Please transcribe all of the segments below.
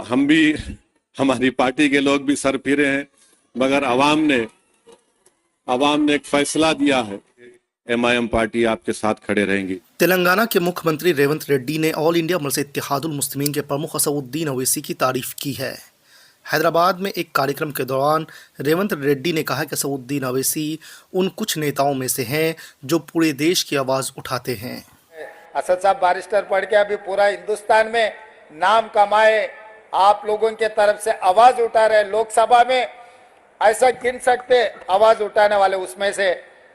हम भी, हमारी पार्टी के लोग भी सर फिरे हैं, मगर अवाम ने एक फैसला दिया है, एमआईएम पार्टी आपके साथ खड़े रहेंगी। तेलंगाना के मुख्यमंत्री रेवंत रेड्डी ने ऑल इंडिया मजलिस इत्तेहादुल मुस्लिमीन के प्रमुख असदुद्दीन ओवैसी की तारीफ की है। हैदराबाद में एक कार्यक्रम के दौरान रेवंत रेड्डी ने कहा कि असदुद्दीन ओवैसी उन कुछ नेताओं में से हैं जो पूरे देश की आवाज़ उठाते हैं। असद साहब बारिस्टर पढ़ के अभी पूरा हिंदुस्तान में नाम कमाए, आप लोगों के तरफ से आवाज़ उठा रहे, लोकसभा में ऐसा गिन सकते आवाज़ उठाने वाले, उसमें से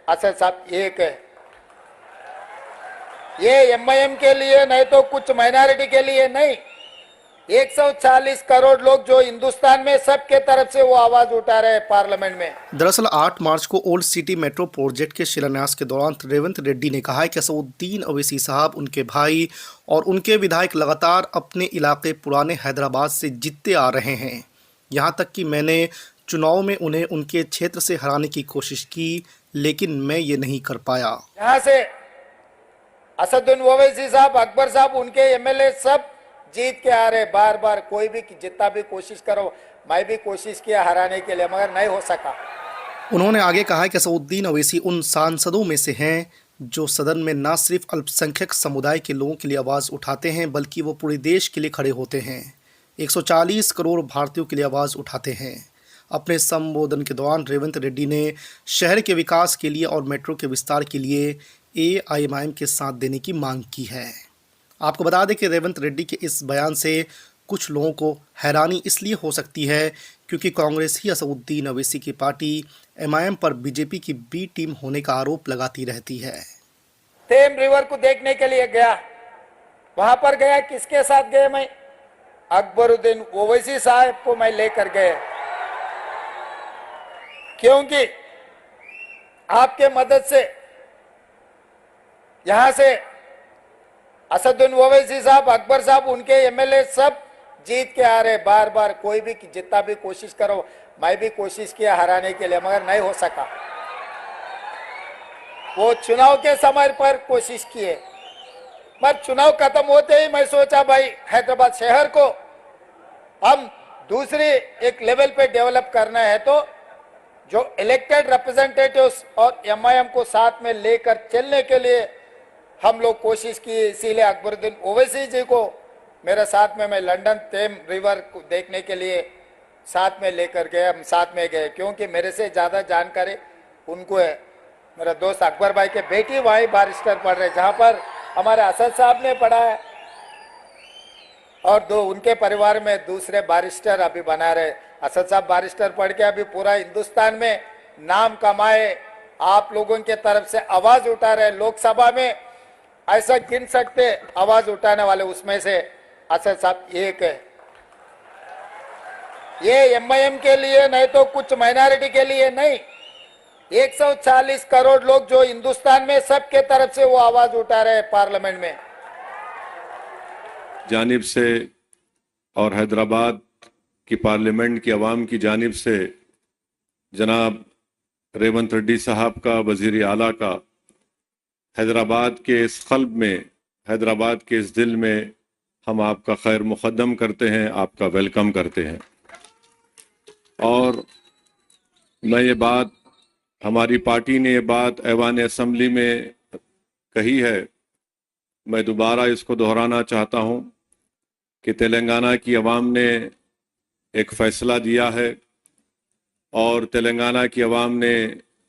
असद साहब एक है। ये एमआईएम के लिए नहीं तो कुछ माइनॉरिटी के लिए नहीं, 140 करोड़ लोग जो हिंदुस्तान में सबके तरफ से वो आवाज उठा रहे हैं पार्लियामेंट में। दरअसल 8 मार्च को ओल्ड सिटी मेट्रो प्रोजेक्ट के शिलान्यास के दौरान रेवंत रेड्डी ने कहा है कि असदुद्दीन ओवैसी साहब, उनके भाई और उनके विधायक लगातार अपने इलाके पुराने हैदराबाद से जीतते आ रहे हैं। यहाँ तक कि मैंने चुनाव में उन्हें उनके क्षेत्र से हराने की कोशिश की, लेकिन मैं ये नहीं कर पाया। यहाँ से असदुद्दीन ओवैसी साहब, अकबर साहब, उनके एमएलए सब जीत के आ रहे बार बार। कोई भी जितना भी कोशिश करो, मैं भी कोशिश किया हराने के लिए, मगर नहीं हो सका। उन्होंने आगे कहा कि असदुद्दीन ओवैसी उन सांसदों में से हैं जो सदन में न सिर्फ अल्पसंख्यक समुदाय के लोगों के लिए आवाज़ उठाते हैं, बल्कि वो पूरे देश के लिए खड़े होते हैं। 140 करोड़ भारतीयों के लिए आवाज़ उठाते हैं। अपने संबोधन के दौरान रेवंत रेड्डी ने शहर के विकास के लिए और मेट्रो के विस्तार के लिए एआईएमआईएम के साथ देने की मांग की है। आपको बता दें कि रेवंत रेड्डी के इस बयान से कुछ लोगों को हैरानी इसलिए हो सकती है क्योंकि कांग्रेस ही असदुद्दीन ओवैसी की पार्टी एमआईएम पर बीजेपी की बी टीम होने का आरोप लगाती रहती है। टेम रिवर को देखने के लिए गया, वहां पर गया, किसके साथ गए? मैं अकबरुद्दीन ओवैसी साहब को मैं लेकर गए, क्योंकि आपके मदद से यहां से असदुद्दीन ओवैसी साहब, अकबर साहब, उनके एमएलए सब जीत के आ रहे बार बार। कोई भी जितना भी कोशिश करो, मैं भी कोशिश किया हराने के लिए, मगर नहीं हो सका। वो चुनाव के समय पर कोशिश किए, पर चुनाव खत्म होते ही मैं सोचा भाई हैदराबाद शहर को हम दूसरी एक लेवल पे डेवलप करना है, तो जो इलेक्टेड रिप्रेजेंटेटिव्स और एमआईएम को साथ में लेकर चलने के लिए हम लोग कोशिश की। इसीलिए अकबरुद्दीन ओवैसी जी को मेरे साथ में, मैं लंदन टेम रिवर को देखने के लिए साथ में लेकर गए, हम साथ में गए, क्योंकि मेरे से ज़्यादा जानकारी उनको है। मेरा दोस्त अकबर भाई के बेटी वहीं बारिस्टर पढ़ रहे, जहाँ पर हमारे असद साहब ने पढ़ा है, और दो उनके परिवार में दूसरे बारिस्टर अभी बना रहे। असद साहब बारिस्टर पढ़ के अभी पूरा हिंदुस्तान में नाम कमाए, आप लोगों के तरफ से आवाज़ उठा रहे, लोकसभा में ऐसा गिन सकते आवाज उठाने वाले, उसमें से असद साहब एक है। ये एमआईएम के लिए नहीं तो कुछ माइनॉरिटी के लिए नहीं, 140 करोड़ लोग जो हिंदुस्तान में सबके तरफ से वो आवाज उठा रहे हैं पार्लियामेंट में। जानिब से और हैदराबाद की पार्लियामेंट की आवाम की जानिब से जनाब रेवंत रेड्डी साहब का, वजीर आला का, हैदराबाद के इस क़ल्ब में, हैदराबाद के इस दिल में हम आपका खैर मुक़द्दम करते हैं, आपका वेलकम करते हैं। और मैं ये बात, हमारी पार्टी ने ये बात ऐवान असम्बली में कही है, मैं दोबारा इसको दोहराना चाहता हूँ कि तेलंगाना की आवाम ने एक फ़ैसला दिया है और तेलंगाना की आवाम ने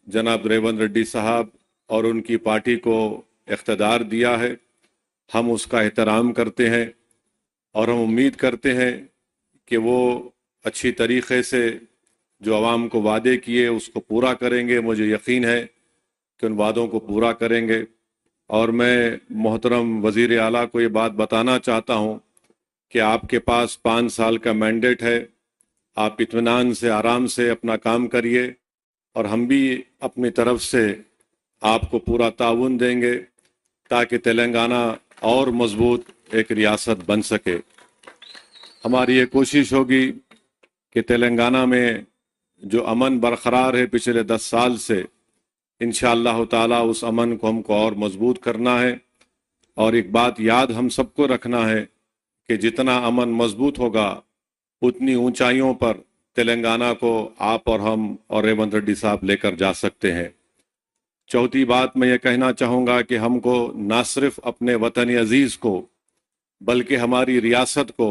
जनाब रेवंत रेड्डी साहब और उनकी पार्टी को इख्तियार दिया है। हम उसका एहतराम करते हैं और हम उम्मीद करते हैं कि वो अच्छी तरीक़े से जो आवाम को वादे किए उसको पूरा करेंगे। मुझे यकीन है कि उन वादों को पूरा करेंगे। और मैं मोहतरम वज़ीर आला को ये बात बताना चाहता हूँ कि आपके पास 5 साल का मैंडेट है, आप इत्मीनान से, आराम से अपना काम करिए और हम भी अपनी तरफ से आपको पूरा ताउन देंगे ताकि तेलंगाना और मजबूत एक रियासत बन सके। हमारी ये कोशिश होगी कि तेलंगाना में जो अमन बरकरार है पिछले 10 साल से, इंशाअल्लाह ताला उस अमन को हमको और मजबूत करना है। और एक बात याद हम सबको रखना है कि जितना अमन मजबूत होगा उतनी ऊंचाइयों पर तेलंगाना को आप और हम और रेवंत रेड्डी साहब लेकर जा सकते हैं। चौथी बात मैं ये कहना चाहूँगा कि हमको न सिर्फ अपने वतन अजीज़ को बल्कि हमारी रियासत को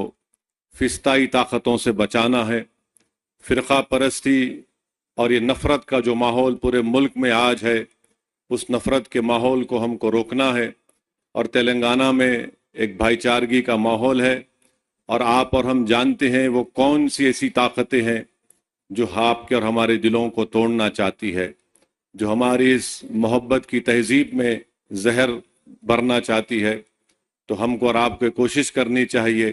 फिस्ताई ताकतों से बचाना है। फ़िरक़ा परस्ती और ये नफ़रत का जो माहौल पूरे मुल्क में आज है, उस नफ़रत के माहौल को हमको रोकना है। और तेलंगाना में एक भाईचारगी का माहौल है, और आप और हम जानते हैं वो कौन सी ऐसी ताकतें हैं जो आपके और हमारे दिलों को तोड़ना चाहती है, जो हमारी इस मोहब्बत की तहजीब में जहर भरना चाहती है। तो हमको और आपको कोशिश करनी चाहिए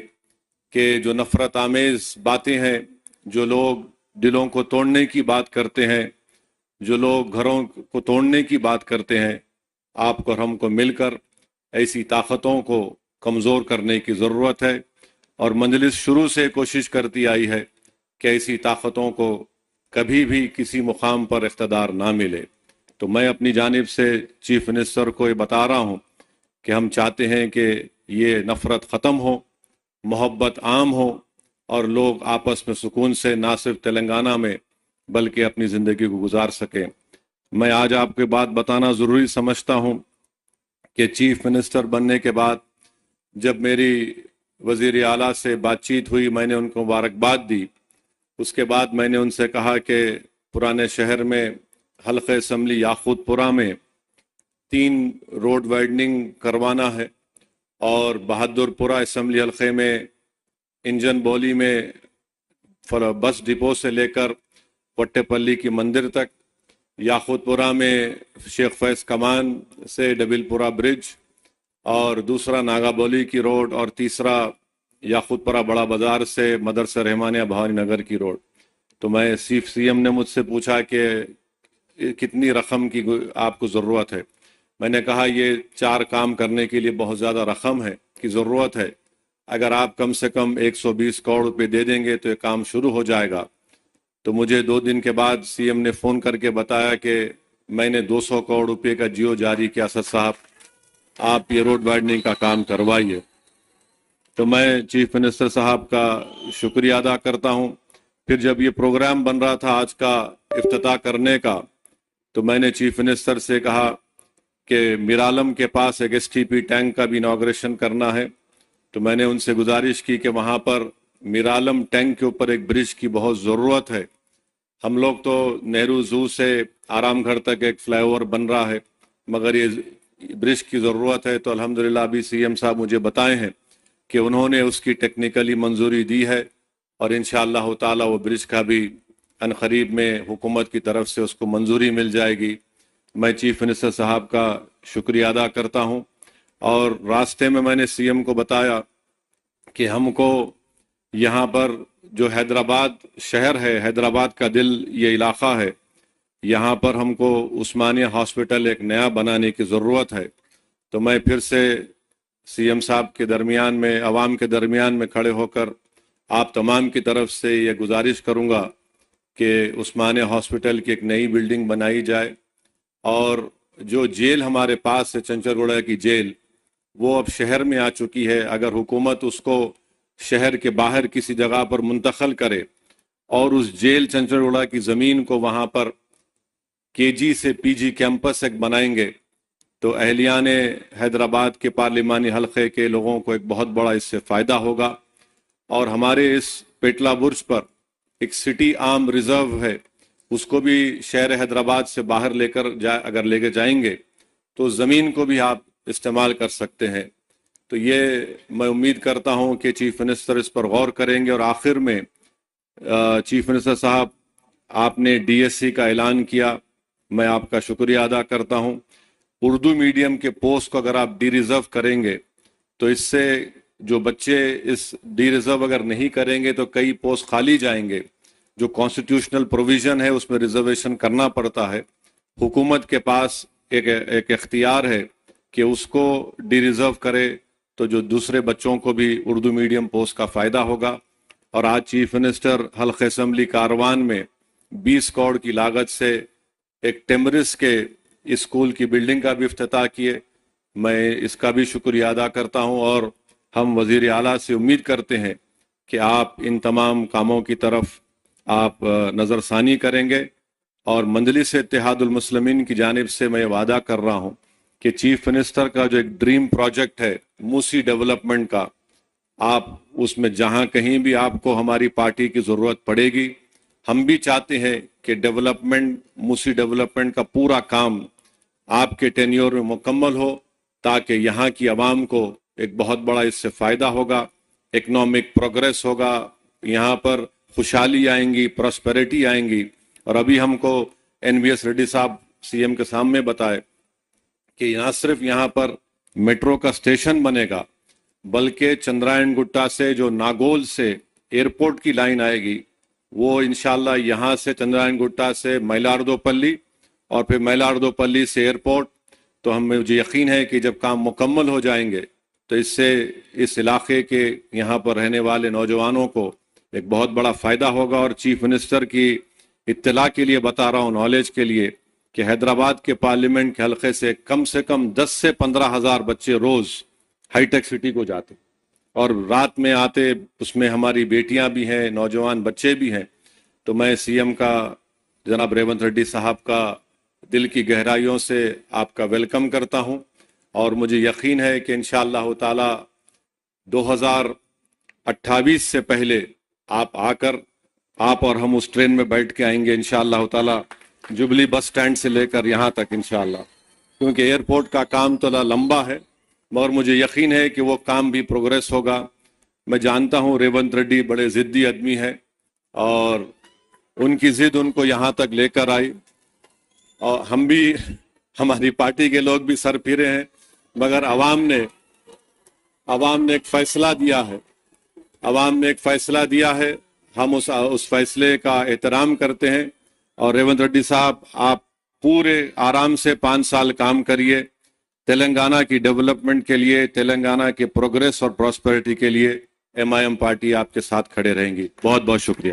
कि जो नफ़रत आमेज़ बातें हैं, जो लोग दिलों को तोड़ने की बात करते हैं, जो लोग घरों को तोड़ने की बात करते हैं, आपको और हमको मिलकर ऐसी ताकतों को कमज़ोर करने की ज़रूरत है। और मजलिस शुरू से कोशिश करती आई है कि ऐसी ताकतों को कभी भी किसी मुकाम पर इख्तदार ना मिले। तो मैं अपनी जानिब से चीफ मिनिस्टर को ये बता रहा हूँ कि हम चाहते हैं कि ये नफ़रत ख़त्म हो, मोहब्बत आम हो, और लोग आपस में सुकून से ना सिर्फ तेलंगाना में बल्कि अपनी ज़िंदगी को गुजार सकें। मैं आज आपको बात बताना ज़रूरी समझता हूँ कि चीफ मिनिस्टर बनने के बाद जब मेरी वज़ीर आला से बातचीत हुई, मैंने उनको मुबारकबाद दी। उसके बाद मैंने उनसे कहा कि पुराने शहर में हल्क़े असम्बली याकूतपुरा में 3 रोड वाइडनिंग करवाना है, और बहादुरपुरा असम्बली हल्क़े में इंजन बोली में बस डिपो से लेकर पट्टेपल्ली की मंदिर तक, याकूतपुरा में शेख फैज़ कमान से डबिलपुरा ब्रिज, और दूसरा नागाबोली की रोड, और तीसरा याकूतपुरा बड़ा बाजार से मदरसा रहमानिया भवानी नगर की रोड। तो मैं सीएम ने मुझसे पूछा कि कितनी रकम की आपको ज़रूरत है। मैंने कहा ये 4 काम करने के लिए बहुत ज़्यादा रकम है की ज़रूरत है। अगर आप कम से कम 120 करोड़ रुपए दे देंगे तो ये काम शुरू हो जाएगा। तो मुझे 2 दिन के बाद सीएम ने फ़ोन करके बताया कि मैंने 200 करोड़ रुपए का जियो जारी किया, सर साहब आप ये रोड वाइडनिंग का काम करवाइए। तो मैं चीफ मिनिस्टर साहब का शुक्रिया अदा करता हूँ। फिर जब ये प्रोग्राम बन रहा था आज का इफ्तिताह करने का, तो मैंने चीफ मिनिस्टर से कहा कि मिरालम के पास एक एसटीपी टैंक का भी इनॉग्रेशन करना है। तो मैंने उनसे गुजारिश की कि वहाँ पर मिरालम टैंक के ऊपर एक ब्रिज की बहुत ज़रूरत है। हम लोग तो नेहरू जू से आरामगढ़ तक एक फ्लाईओवर बन रहा है, मगर ये ब्रिज की ज़रूरत है। तो अल्हम्दुलिल्लाह अभी सीएम साहब मुझे बताए हैं कि उन्होंने उसकी टेक्निकली मंजूरी दी है, और इंशाअल्लाह ताला वो ब्रिज का भी अनकरीब में हुकूमत की तरफ से उसको मंजूरी मिल जाएगी। मैं चीफ मिनिस्टर साहब का शुक्रिया अदा करता हूँ। और रास्ते में मैंने सीएम को बताया कि हमको यहाँ पर जो हैदराबाद शहर है, हैदराबाद का दिल ये इलाका है, यहाँ पर हमको उस्मानिया हॉस्पिटल एक नया बनाने की ज़रूरत है। तो मैं फिर से सीएम साहब के दरमियान में, अवाम के दरमियान में खड़े होकर आप तमाम की तरफ से ये गुजारिश करूँगा कि उस्मानिया हॉस्पिटल की एक नई बिल्डिंग बनाई जाए। और जो जेल हमारे पास है, चंचलगुड़ा की जेल, वो अब शहर में आ चुकी है। अगर हुकूमत उसको शहर के बाहर किसी जगह पर मुंतकिल करे और उस जेल चंचलगुड़ा की ज़मीन को वहाँ पर केजी से पीजी कैंपस एक बनाएंगे, तो अहलियान हैदराबाद के पार्लिमानी हलक़े के लोगों को एक बहुत बड़ा इससे फ़ायदा होगा। और हमारे इस पेटला बुर्ज पर एक सिटी आर्म रिज़र्व है, उसको भी शहर हैदराबाद से बाहर अगर लेकर जाएंगे तो ज़मीन को भी आप इस्तेमाल कर सकते हैं। तो ये मैं उम्मीद करता हूँ कि चीफ मिनिस्टर इस पर गौर करेंगे। और आखिर में चीफ मिनिस्टर साहब, आपने डीएससी का ऐलान किया, मैं आपका शुक्रिया अदा करता हूँ। उर्दू मीडियम के पोस्ट को अगर आप डी रिज़र्व करेंगे तो इससे जो बच्चे इस डी रिज़र्व अगर नहीं करेंगे तो कई पोस्ट खाली जाएंगे। जो कॉन्स्टिट्यूशनल प्रोविज़न है उसमें रिजर्वेशन करना पड़ता है। हुकूमत के पास एक इख्तियार है कि उसको डी रिज़र्व करे, तो जो दूसरे बच्चों को भी उर्दू मीडियम पोस्ट का फ़ायदा होगा। और आज चीफ मिनिस्टर हल्क़े असम्बली कारवान में 20 करोड़ की लागत से एक टेमरिस के स्कूल की बिल्डिंग का भी इफ्तिताह किए। मैं इसका भी शुक्रिया अदा करता हूं। और हम वज़ीर आला से उम्मीद करते हैं کہ آپ ان تمام کاموں کی طرف آپ نظر ثانی کریں گے اور مجلس اتحاد المسلمین کی جانب سے میں وعدہ کر رہا ہوں کہ چیف منسٹر کا جو ایک ڈریم پروجیکٹ ہے موسی ڈیولپمنٹ کا، آپ اس میں جہاں کہیں بھی آپ کو ہماری پارٹی کی ضرورت پڑے گی، ہم بھی چاہتے ہیں کہ موسی ڈیولپمنٹ کا پورا کام آپ کے ٹینیور میں مکمل ہو، تاکہ یہاں کی عوام کو ایک بہت بڑا اس سے فائدہ ہوگا، اکنامک پروگریس ہوگا، یہاں پر خوشحالی آئیں گی، پراسپیرٹی آئیں گی۔ اور ابھی ہم کو NVS ریڈی صاحب سی ایم کے سامنے بتائے کہ نہ صرف یہاں پر میٹرو کا اسٹیشن بنے گا، بلکہ چندرائن گٹا سے جو ناگول سے ایئرپورٹ کی لائن آئے گی، وہ انشاءاللہ یہاں سے چندرائن گٹا سے میلاردوپلی اور پھر میلاردوپلی سے ایئرپورٹ، تو مجھے یقین ہے کہ جب کام مکمل ہو جائیں گے تو اس سے اس علاقے کے یہاں پر رہنے والے نوجوانوں کو ایک بہت بڑا فائدہ ہوگا۔ اور چیف منسٹر کی اطلاع کے لیے بتا رہا ہوں، نالج کے لیے، کہ حیدرآباد کے پارلیمنٹ کے حلقے سے کم 10 سے 15 ہزار بچے روز ہائی ٹیک سٹی کو جاتے اور رات میں آتے، اس میں ہماری بیٹیاں بھی ہیں، نوجوان بچے بھی ہیں۔ تو میں سی ایم کا، جناب ریونت ریڈی صاحب کا دل کی گہرائیوں سے آپ کا ویلکم کرتا ہوں، اور مجھے یقین ہے کہ انشاءاللہ تعالی 2028 سے پہلے آپ آ کر آپ اور ہم اس ٹرین میں بیٹھ کے آئیں گے انشاءاللہ تعالی، جبلی بس سٹینڈ سے لے کر یہاں تک انشاءاللہ، کیونکہ ایئرپورٹ کا کام تو لمبا ہے، مگر مجھے یقین ہے کہ وہ کام بھی پروگریس ہوگا۔ میں جانتا ہوں ریونت ریڈی بڑے ضدی آدمی ہے، اور ان کی ضد ان کو یہاں تک لے کر آئی، اور ہم بھی، ہماری پارٹی کے لوگ بھی سر پھرے ہیں، مگر عوام نے ایک فیصلہ دیا ہے، ہم اس فیصلے کا احترام کرتے ہیں۔ اور ریونت ریڈی صاحب، آپ پورے آرام سے 5 سال کام کریے، تلنگانہ کی ڈیولپمنٹ کے لیے، تلنگانہ کے پروگریس اور پراسپیرٹی کے لیے MIM پارٹی آپ کے ساتھ کھڑے رہیں گی۔ بہت بہت شکریہ۔